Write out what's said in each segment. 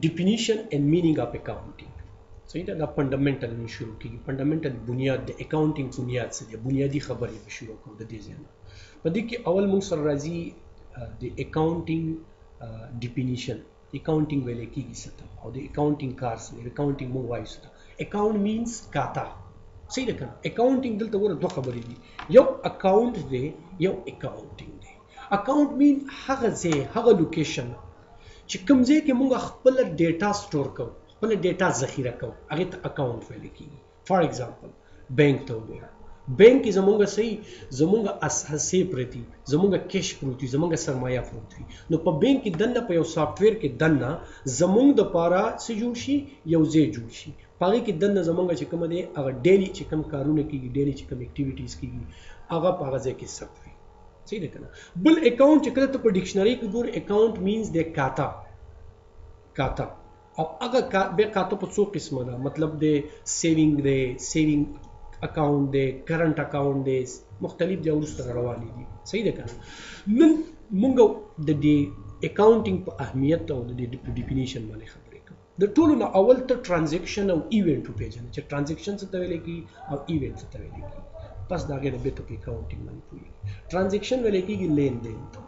definition and meaning of accounting. صحیح ده، دا فنډامنټل نه شروع کیږي. فنډامنټل بنیاد د اکاونټینګ بنیاد څه دی، بنیادی خبرې به شروع کوو د دې ځای نه. په دې کې اول موږ سره راځي د اکاونټینګ ډیفینیشن. اکاونټینګ ویل کیږي څه ته، او د اکاونټینګ کار څه دی. اکاونټینګ موږ وایو څه ته، اکاونټ مینز کاتا. صحیح ده کنه. اکاونټینګ دلته ګوره دوه خبرې دي، یو اکاونټ دی، یو اکاونټینګ دی. اکاونټ مین هغه ځای، هغه لوکیشن چې کوم ځای کې موږ خپل ډیټا سٹور کوو، خپل ډیټا ذخیره کوو، هغه ته اکاونټ ویل کیږي. فار ایگزامپل بینک ته وګوره، بینک کې زمونږ صحیح زمونږ اساسي پرتی، زمونږ کیش پروت وي، زمونږ سرمایه پروت وي. نو په بینک کې دنه په یو سافټویر کې دنه زمونږ د پاره څه جوړ شي، یو ځای جوړ شي. پاره کې دنه زمونږ چې کوم دی هغه ډیلی چې کوم کارونه کیږي، ډیلی چې کوم اکټیویټیز کیږي، هغه په هغه ځای کې ثبت وي. صحیح ده کنه. بل اکاونټ چې کله ته په ډکشنری کې ګور، اکاونټ مینز د کاتا. کاتا او هغه به کاتا په څو قسمه ده، مطلب د سیوینګ دی، سیوینګ اکاونټ دی، کرنٹ اکاونټ دی، مختلف دی ورسره رواني دي. صحیح ده کنه. نن موږ د دې اکاونټینګ په اهمیت او د دې ډیفینیشن باندې خبرې کوو. د ټولو نه اول ته ټرانزیکشن او ایونت وپېژنه چې ټرانزیکشن څه ته ویل کیږي او ایونت څه ته ویل کیږي. پس دا غیر به ته په اکاونټینګ باندې پوهیږي. ټرانزیکشن ویل کیږي لین دین ته،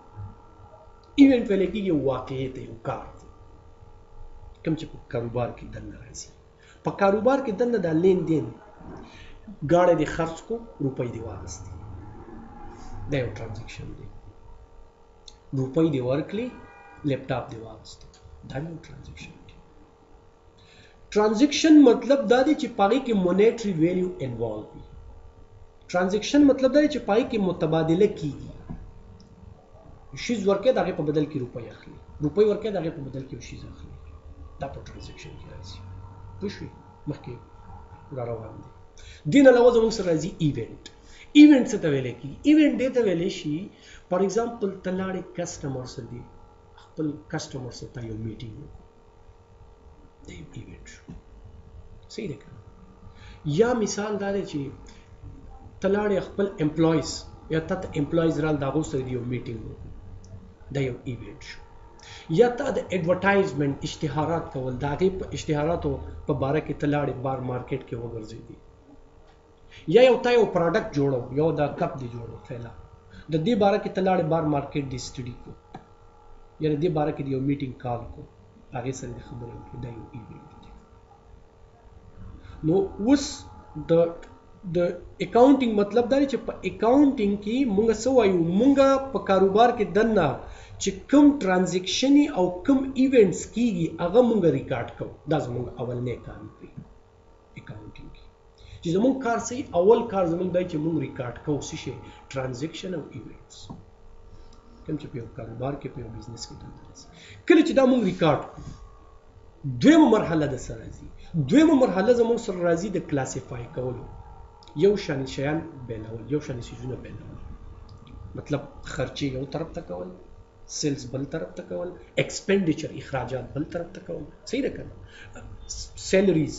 ایونت ویل کیږي واقعي ته، یو کار کوم چې په کاروبار کې دننه راځي. په کاروبار کې دننه دا لین دین، ګاړه دې خرڅ کو، روپۍ دې واغستې، دا یو ټرانزیکشن دی. روپۍ دې ورکړې، لیپټاپ دې واغستو، دا یو ټرانزیکشن دی. ټرانزیکشن مطلب دا دی چې پاغې کې مونیټري ویلیو انوالو وي. ټرانزیکشن مطلب دا دی چې پاغې کې متبادله کیږي. شیز ورکې د هغې په بدل کې روپۍ اخلي، روپۍ ورکې د هغې په بدل کې یو شیز اخلي. دا په ټرانزیکشن کې راځي. پوه شوې؟ مخکې را روان دي. دې نه علاوه زموږ سره راځي ایونټ. ایونټ څه ته ویلی کېږي؟ ایونټ دې ته ویلی شي فار ایگزامپل ته لاړې کسټمر سره دي، خپل کسټمر سره ته یو میټینګ وکړو، دا یو ایونټ شو. صحیح ده که نه؟ یا مثال دا دی چې ته لاړې خپل امپلایز، یا تا ته امپلایز رال د هغو سره د یو میټینګ وکړو، دا یو ایونټ شو. یا تا د ایڈورټایزمنټ اشتهارات کول، د هغې په اشتهاراتو په باره کې ته لاړې بار مارکیټ کې وګرځېدې. یا یو تا یو پراډکټ جوړو، یو دا کپ دی جوړو فعلا، د دې باره کې ته لاړې بار مارکیټ دی اسټډي کو، یا د دې باره کې د یو میټینګ کال کو، هغې سره د خبرې وکړې، دا یو ایونټ دی. نو اوس د اکاونټینګ مطلب دا دی چې په اکاونټینګ کې مونږ څه وایو، مونږ په کاروبار کې دننه چې کوم ټرانزیکشن او کوم ایونټس کیږي هغه مونږ ریکارډ کوو. دا زمونږ اولنی کار دی اکاونټینګ کې، چې زمونږ کار صحیح اول کار زمونږ دی چې مونږ ریکارډ کوو څه شی، ټرانزیکشن او ایونټس، کوم چې په یو کاروبار کې په یو بزنس کې دننه راځي. کله چې دا مونږ ریکارډ کوو، دویمه مرحله د سره راځي. دویمه مرحله زمونږ سره راځي د کلاسیفای کولو، یو شان شیان بیلول، یو شان څیزونه بیلول. مطلب خرچې یو طرف ته کول، سیلز بل طرف ته کول، ایکسپینډیچر اخراجات بل طرف ته کول. صحیح ده کنه؟ سیلریز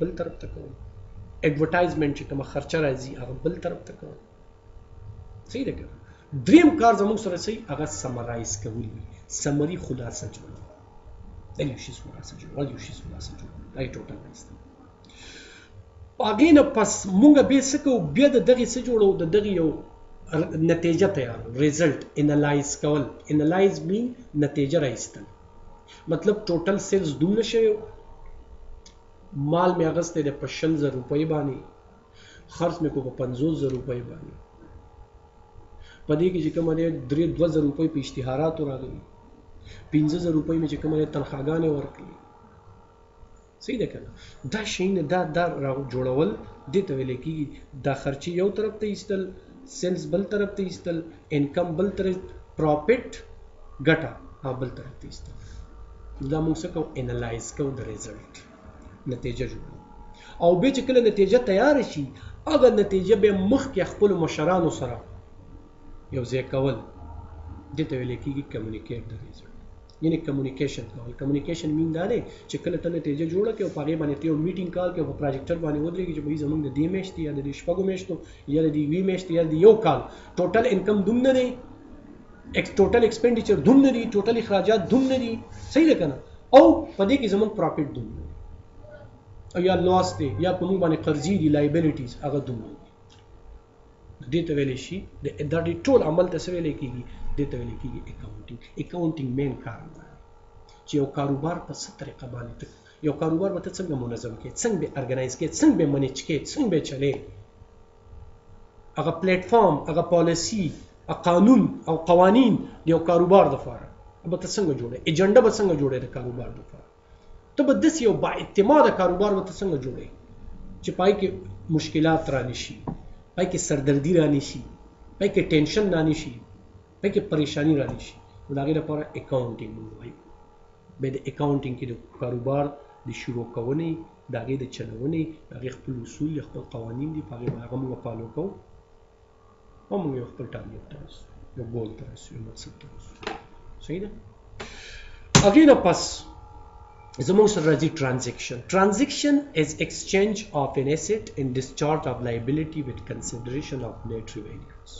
بل طرف ته کول، ایڈورټایزمنټ چې کومه خرچه راځي هغه بل طرف ته کول. صحیح ده کنه؟ دریم کار زموږ سره صحیح هغه سمرایز کول وي، سمري خلاصه جوړول، دا یو شی خلاصه جوړول، یو شی خلاصه جوړول، دا یې ټوټالایز دی. هغې نه پس مونږ بیا څه کوو، بیا د دغې څه جوړو، د دغې یو نتیجه تیارو، ریزلټ انالایز کول. انالایز مین نتیجه راایستل، مطلب ټوټل سیلز دومره شوی، مال مې اخیستی دی په 60,000 روپۍ باندې، خرڅ مې کو په 50,000 روپۍ باندې، په دې کې چې کومه دی 2,000 روپۍ په اشتهاراتو راغلي، 15,000 روپۍ مې چې کومه دی تنخواګانې ورکړي. صحیح ده که نه؟ دا شیونه دا جوړول دې ته ویلی کېږي دا خرچې یو طرف ته ایستل، سیلز بل طرف ته ایستل، انکم بل طرف، پراپټ ګټه بل طرف ته ایستل. دا موږ څه کوو، انالایز کوو د ریزلټ، نتیجه جوړوو. او بیا چې کله نتیجه تیاره شي، هغه نتیجه بیا مخکې خپلو مشرانو سره یو ځای کول، دې ته ویلی کېږي کمیونیکیټ د ریزلټ، یعنی کمیونیکیشن کول. کمیونیکیشن مین دا دی چې کله ته نتیجه جوړه کړې او په هغې باندې ته یو میټینګ کال کړې او په پراجیکټر باندې ودرېږي چې بهي زموږ د دې میاشتې یا د دې 6 میاشتو یا د دې 20 میاشتې یا د یو کال ټوټل انکم دومره دی، ټوټل ایکسپینډیچر دومره دي، ټوټل اخراجات دومره دي. صحیح ده که نه؟ او په دې کې زموږ پروفیټ دومره او یا لاس دی یا په موږ باندې قرضې دي لایبیلیټیز هغه دومره دې ته ویل شي د دې ټول عمل ته څه ویل کېږي دې ته ویل کېږي اکاونټینګ مین کار دی چې یو کاروبار په څه طریقه باندې یو کاروبار به ته څنګه منظم کړې څنګه به ارګنایز کړې څنګه به منیج کړې څنګه به چلې هغه پلیټ فارم هغه پالیسی قانون او قوانین د یو کاروبار لپاره به ته څنګه جوړې ایجنډا به څنګه جوړې د کاروبار لپاره ته به داسې یو با اعتماده کاروبار به ته څنګه جوړې چې پای کې مشکلات را نشي پای کې سردردي را نشي پای کې ټینشن را نشي پای کې پریشانی را نشي نو د هغې لپاره اکاونټینګ موږ وایو بیا د اکاونټینګ کې د کاروبار د شروع کونې د هغې د چلونې د هغې خپل اصول خپل قوانین دي په هغې به هغه موږ فالو کوو او موږ یو خپل ټارګېټ ته رسو یو ګول ته رسو یو مقصد ته رسو صحیح ده هغې نه پس زموږ سره راځي ټرانزیکشن is exchange of an asset and discharge of liability with consideration of net revenues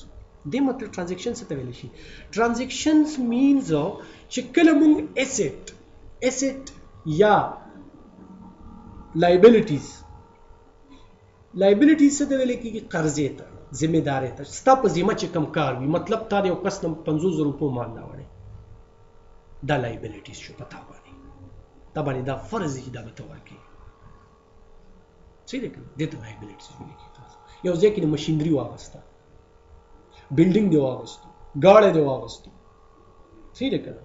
دې مطلب ټرانزیکشن څه ته ویلی شي ټرانزیکشنز مینز چې کله موږ asset یا liabilities څه ته ویل کېږي قرضې ته ذمہ دارۍ ته ستا په ذمه چې کوم کار وي مطلب تا د یو کس نه 50,000 روپو مال راوړی دا لایبیلیټیز شو په تا باندې دا فرض دی چې دا به ته ورکړې صحیح دی که نه دې ته لایبیلیټیز ویل کېږي یو ځای کې د مشینري واغسته بلډینګ دی واغستو ګاډی دی واغستو صحیح دی که نه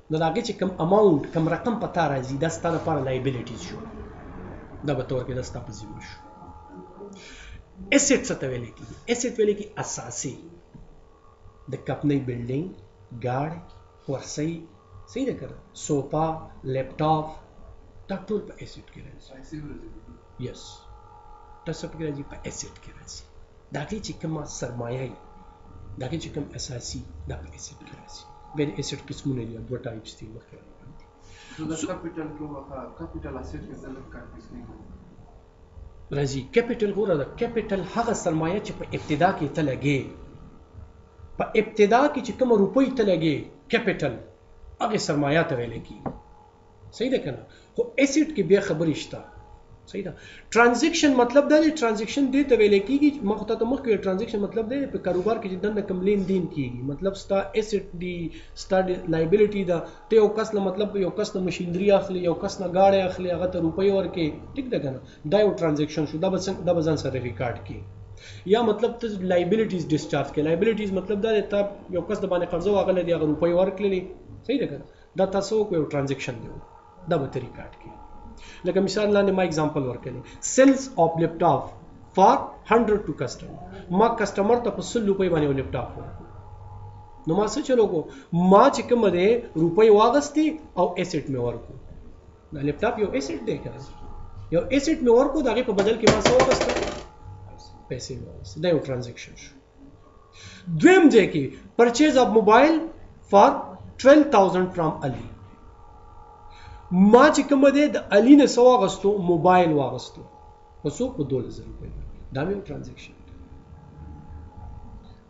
نو د هغې چې کوم اماونټ کوم رقم په تا راځي دا ستا لپاره لایبیلیټیز شو دا به ته ورکړې دا ستا په ذمه شو ایسٹ څه ته ویل کېږي ایسٹ ویل کېږي اساسي د کمپنۍ بلډینګ ګاډی کرسۍ صحیح ده که نه سوفا لیپټاپ دا ټول په ایسٹ کې راځي یس دا څه پکې راځي په ایسٹ کې راځي د هغې چې کومه سرمایه وي د هغې چې کوم اساسي دا په ایسٹ کې راځي بیا د ایسٹ قسمونه دي دوه ټایپس دي مخکې راځي کیپیټل ګوره د کیپیټل هغه سرمایه چې په ابتدا کې ته لګې په ابتدا کې چې کومه روپۍ ته لګې کیپیټل هغې سرمایه ته ویلی کېږي صحیح ده که نه خو ایسټ کې بیا خبرې شته صحیح ده ټرانزیکشن مطلب دا دی ټرانزیکشن دې ته ویلی کېږي ما خو تا ته مخکې ویل ټرانزیکشن مطلب دی په کاروبار کې چې دننه کوم لین دین کېږي مطلب ستا ایسټ دی ستا لایبیلیټي ده ته یو کس نه مطلب یو کس نه مشینري اخلي یو کس نه ګاډی اخلي هغه ته روپۍ ورکړې ټیک ده که نه دا یو ټرانزیکشن شو دا به ځان سره ریکارډ کړي یا مطلب ته لایبیلیټیز ډسچارج کړي لایبیلیټیز مطلب دا دی تا یو کس د باندې قرضه واغلی دی هغه روپۍ ورکړلې صحیح ده که نه دا تاسو یو ټرانزیکشن دی دا به ته ریکارډ کړي لکه مثال لاندې ما اگزامپل ورکړی سیلز آف لیپټاپ فار 100 ټو کسټمر ما کسټمر ته په 100 روپۍ باندې یو لیپټاپ ورکړو نو ما څه چلو کو ما چې کومه دی روپۍ واغستې او ایسټ مې ورکړو دا لیپټاپ یو ایسټ دی که یو ایسټ مې ورکړو د هغې په بدل کې ما څه واغسته پیسې مې واغستې دا یو ټرانزیکشن شو دویم ځای کې پرچیز آف موبایل فار 12,000 فرام علي ما چې کومه دی د علي نه څه واغستو موبایل واغستو په څو په 12,000 روپۍ دا مې یو ټرانزیکشن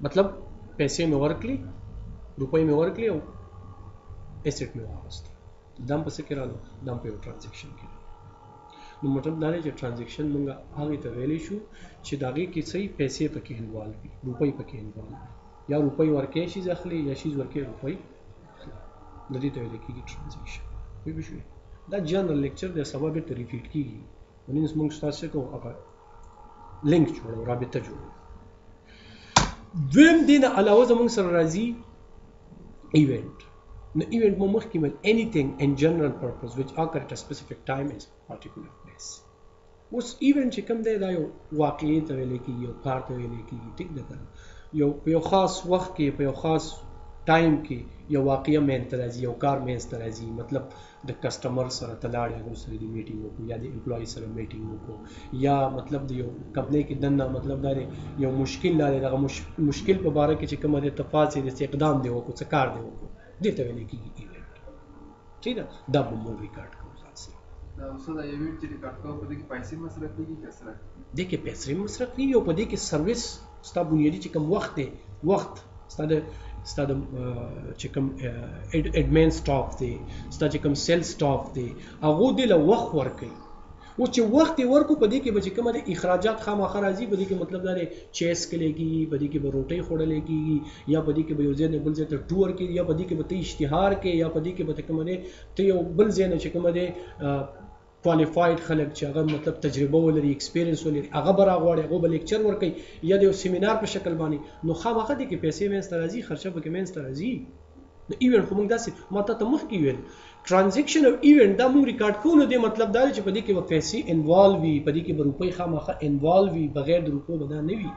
مطلب پیسې مې ورکړي روپۍ مې ورکړي او ایسټ مې واغستو دا هم په څه کې راغلو دا هم په یو ټرانزیکشن کې نو مطلب دا دی چې ټرانزیکشن موږ هغې ته ویلی شو چې د هغې کې صحیح پیسې پکې انوالو وي روپۍ پکې انوالو وي یا روپۍ ورکې شیز اخلي یا شیز ورکې روپۍ اخلي د دې ته ویلی کېږي ټرانزیکشن پوه شوې دا جنرل لیکچر دی سبا بېرته ریپیټ کېږي نن موږ ستاسو څه کوو هغه لینک جوړو رابطه جوړو دویم دې نه علاوه زموږ سره راځي ایونټ نو ایونټ مو مخکې ویل anything in general purpose which occur at a specific time is particular place اوس ایونټ چې کوم دی دا یو واقعي ته ویلی کېږي یو کار ته ویلی کېږي ټیک ده که په یو خاص وخت کې په یو خاص ټایم کې یو واقعه مینځ ته راځي یو کار مینځ ته راځي مطلب د کسټمر سره ته لاړې هغه سره د میټینګ وکړو یا د امپلایي سره میټینګ وکړو یا مطلب د یو کمپنۍ کې دننه مطلب دا دی یو مشکل دا دی دغه مشکل په باره کې چې کومه دی تفاص یې د اقدام دی وکړو څه کار دی وکړو دې ته ویلی کېږي ایونټ ٹھیک ده دا به موږ ریکارډ کوو ځان سره دا اوس دا ایونټ چې ریکارډ کوو په دې کې پیسې مصرف کېږي که صرف دې کې پیسې مصرف کېږي او په دې کې سروس ستا بنیادي چې کوم وخت دی وخت ستا د ستا د چې کوم اډمن سټاف دی ستا چې کوم سیل سټاف دی هغه د له وخت ورکړي او چې وخت ورکو په دې کې به چې کومه د اخراجات خامخا راځي په دې کې مطلب دا دی چیس کېږي په دې کې به روټۍ خوړلې کېږي یا په دې کې به یو ځای نه بل ځای ته ټور کې یا په دې کې به ته اشتهار کې یا په دې کې به ته کومه دی ته یو بل ځای نه چې کومه دی کوالیفاید خلک چې هغه مطلب تجربه ولري ایکسپیرینس ولري هغه به راغواړي هغه به لیکچر ورکوي یا د یو سیمینار په شکل باندې نو خامخا دې کې پیسې منځته راځي خرچه پکې منځته راځي د ایونت خو موږ داسې ما ته مخکې ویل ټرانزیکشن او ایونت دا موږ ریکارډ کوو نو دې مطلب دا دی چې په دې کې به پیسې انوالو وي په دې کې به روپۍ خامخا انوالو وي بغیر د روپو به دا نه وي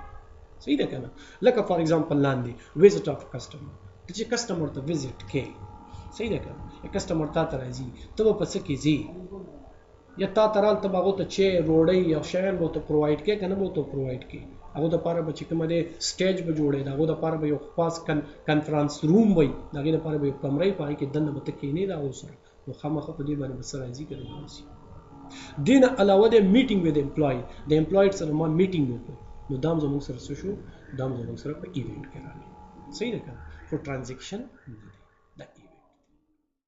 صحیح ده که نه لکه فار ایگزامپل لاندې ویزټ اف کسټمر ته چې کسټمر ته ویزټ کې صحیح ده که نه کسټمر تا ته راځي ته به په څه کې ځې یا تا ترال ته هغه ته چې روړی یا شیان به ته پرووایډ کې کنه به ته پرووایډ کې هغه د لپاره به چې کومه دی سټیج به جوړې هغه د لپاره به یو خاص کنفرانس روم وي هغې لپاره به یو کمرې په هغې کې دننه به ته کښېنې د هغو سره نو خامخا په دې باندې به څه راځي که نه راځي دې نه علاوه د میټینګ ود امپلای د امپلایډ سره ما میټینګ وکړو نو دا هم زموږ سره څه شو دا هم زموږ سره په ایونټ کې راغلی صحیح ده که نه خو ټرانزیکشن